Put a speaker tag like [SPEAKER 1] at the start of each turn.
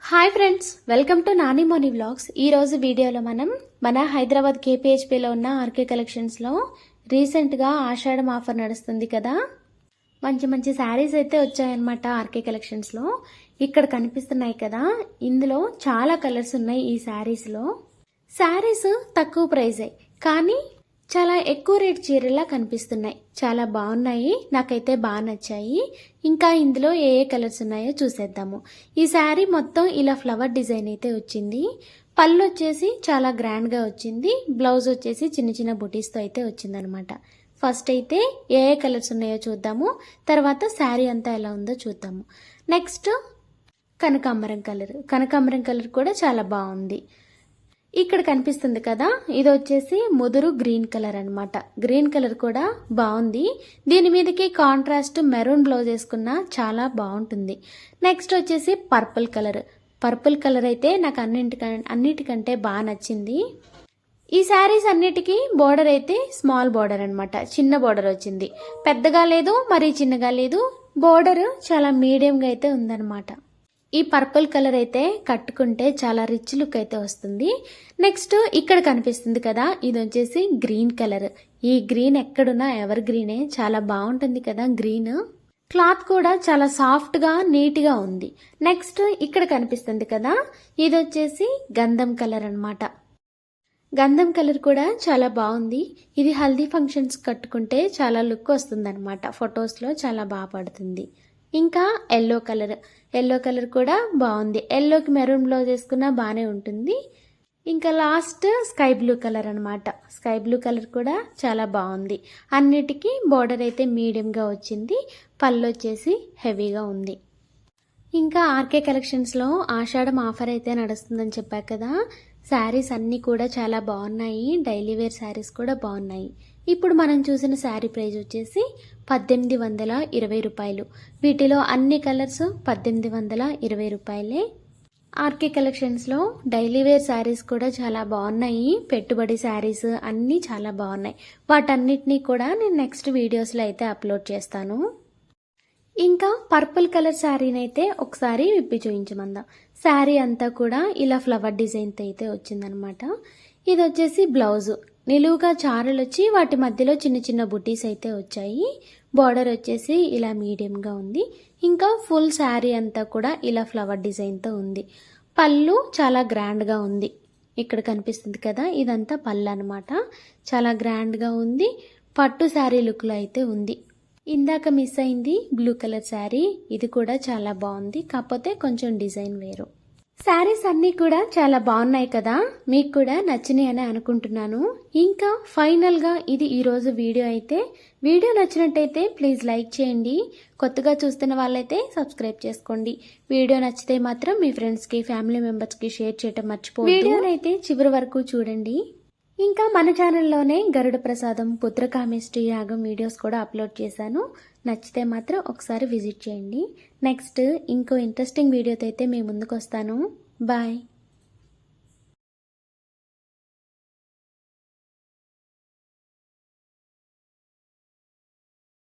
[SPEAKER 1] Hi friends, welcome to Nani Moni vlogs. ఈరోజు వీడియోలో మనం మన హైదరాబాద్ కేపీహెచ్పీలో ఉన్న ఆర్కే కలెక్షన్స్లో రీసెంట్గా ఆషాఢం ఆఫర్ నడుస్తుంది కదా, మంచి మంచి శారీస్ అయితే వచ్చాయన్నమాట ఆర్కే కలెక్షన్స్లో. ఇక్కడ కనిపిస్తున్నాయి కదా, ఇందులో చాలా కలర్స్ ఉన్నాయి. ఈ శారీస్ తక్కువ ప్రైజే కానీ చాలా ఎక్కువ రేట్ చీరలా కనిపిస్తున్నాయి. చాలా బాగున్నాయి, నాకైతే బాగా నచ్చాయి. ఇంకా ఇందులో ఏ ఏ కలర్స్ ఉన్నాయో చూసేద్దాము. ఈ శారీ మొత్తం ఇలా ఫ్లవర్ డిజైన్ అయితే వచ్చింది. పళ్ళు వచ్చేసి చాలా గ్రాండ్గా వచ్చింది. బ్లౌజ్ వచ్చేసి చిన్న చిన్న బుటీస్తో అయితే వచ్చిందనమాట. ఫస్ట్ అయితే ఏ ఏ కలర్స్ ఉన్నాయో చూద్దాము, తర్వాత శారీ అంతా ఎలా ఉందో చూద్దాము. నెక్స్ట్ కనకాంబరం కలర్ కూడా చాలా బాగుంది. ఇక్కడ కనిపిస్తుంది కదా, ఇది వచ్చేసి ముదురు గ్రీన్ కలర్ అనమాట. గ్రీన్ కలర్ కూడా బాగుంది. దీని మీదకి కాంట్రాస్ట్ మెరూన్ బ్లౌజ్ వేసుకున్నా చాలా బాగుంటుంది. నెక్స్ట్ వచ్చేసి పర్పుల్ కలర్ అయితే నాకు అన్నిటికంటే బాగా నచ్చింది. ఈ శారీస్ అన్నిటికీ బోర్డర్ అయితే స్మాల్ బోర్డర్ అనమాట. చిన్న బోర్డర్ వచ్చింది, పెద్దగా లేదు మరీ చిన్నగా లేదు. బోర్డర్ చాలా మీడియంగా అయితే ఉందన్నమాట. ఈ పర్పుల్ కలర్ అయితే కట్టుకుంటే చాలా రిచ్ లుక్ అయితే వస్తుంది. నెక్స్ట్ ఇక్కడ కనిపిస్తుంది కదా, ఇది వచ్చేసి గ్రీన్ కలర్. ఈ గ్రీన్ ఎక్కడున్నా ఎవర్ గ్రీనే, చాలా బాగుంటుంది కదా గ్రీన్. క్లాత్ కూడా చాలా సాఫ్ట్గా నీట్గా ఉంది. నెక్స్ట్ ఇక్కడ కనిపిస్తుంది కదా, ఇది వచ్చేసి గంధం కలర్ అనమాట. గంధం కలర్ కూడా చాలా బాగుంది. ఇది హల్దీ ఫంక్షన్స్ కట్టుకుంటే చాలా లుక్ వస్తుంది అనమాట. ఫొటోస్లో చాలా బాగా పడుతుంది. ఇంకా ఎల్లో కలర్ కూడా బాగుంది. ఎల్లోకి మెరూన్ బ్లౌజ్ వేసుకున్నా బాగానే ఉంటుంది. ఇంకా లాస్ట్ స్కై బ్లూ కలర్ అనమాట. స్కై బ్లూ కలర్ కూడా చాలా బాగుంది. అన్నిటికీ బోర్డర్ అయితే మీడియంగా వచ్చింది. పళ్ళు వచ్చేసి హెవీగా ఉంది. ఇంకా ఆర్కే కలెక్షన్స్లో ఆషాఢం ఆఫర్ అయితే నడుస్తుందని చెప్పా కదా, శారీస్ అన్నీ కూడా చాలా బాగున్నాయి. డైలీ వేర్ శారీస్ కూడా బాగున్నాయి. ఇప్పుడు మనం చూసిన శారీ ప్రైస్ వచ్చేసి 1820 రూపాయలు. వీటిలో అన్ని కలర్స్ 1820 రూపాయలే. ఆర్కే కలెక్షన్స్లో డైలీ వేర్ శారీస్ కూడా చాలా బాగున్నాయి. పెట్టుబడి శారీస్ అన్నీ చాలా బాగున్నాయి. వాటన్నిటినీ కూడా నేను నెక్స్ట్ వీడియోస్లో అయితే అప్లోడ్ చేస్తాను. ఇంకా పర్పుల్ కలర్ శారీని అయితే ఒకసారి విప్పి చూపించమందాం. శారీ అంతా కూడా ఇలా ఫ్లవర్ డిజైన్తో అయితే వచ్చిందనమాట. ఇది వచ్చేసి బ్లౌజు. నిలువుగా చారలు వచ్చి వాటి మధ్యలో చిన్న చిన్న బుటీస్ అయితే వచ్చాయి. బార్డర్ వచ్చేసి ఇలా మీడియంగా ఉంది. ఇంకా ఫుల్ శారీ అంతా కూడా ఇలా ఫ్లవర్ డిజైన్తో ఉంది. పళ్ళు చాలా గ్రాండ్గా ఉంది. ఇక్కడ కనిపిస్తుంది కదా, ఇదంతా పళ్ళు అనమాట. చాలా గ్రాండ్గా ఉంది. పట్టు శారీ లుక్లో అయితే ఉంది. ఇందాక మిస్ అయింది బ్లూ కలర్ శారీ. ఇది కూడా చాలా బాగుంది, కాకపోతే కొంచెం డిజైన్ వేరు. శారీస్ అన్నీ కూడా చాలా బాగున్నాయి కదా, మీకు కూడా నచ్చినాయి అని అనుకుంటున్నాను. ఇంకా ఫైనల్గా ఇది ఈరోజు వీడియో అయితే. వీడియో నచ్చినట్టయితే ప్లీజ్ లైక్ చేయండి. కొత్తగా చూస్తున్న వాళ్ళైతే సబ్స్క్రైబ్ చేసుకోండి. వీడియో నచ్చితే మాత్రం మీ ఫ్రెండ్స్కి, ఫ్యామిలీ మెంబర్స్కి షేర్ చేయటం మర్చిపోవద్దు. వీడియోనైతే చివరి వరకు చూడండి. ఇంకా మన ఛానల్లోనే గరుడ ప్రసాదం, పుత్రకామేష్టి యాగం వీడియోస్ కూడా అప్లోడ్ చేశాను. నచ్చితే మాత్రం ఒకసారి విజిట్ చేయండి. నెక్స్ట్ ఇంకో ఇంట్రెస్టింగ్ వీడియోతో అయితే మీ ముందుకు వస్తాను. బాయ్.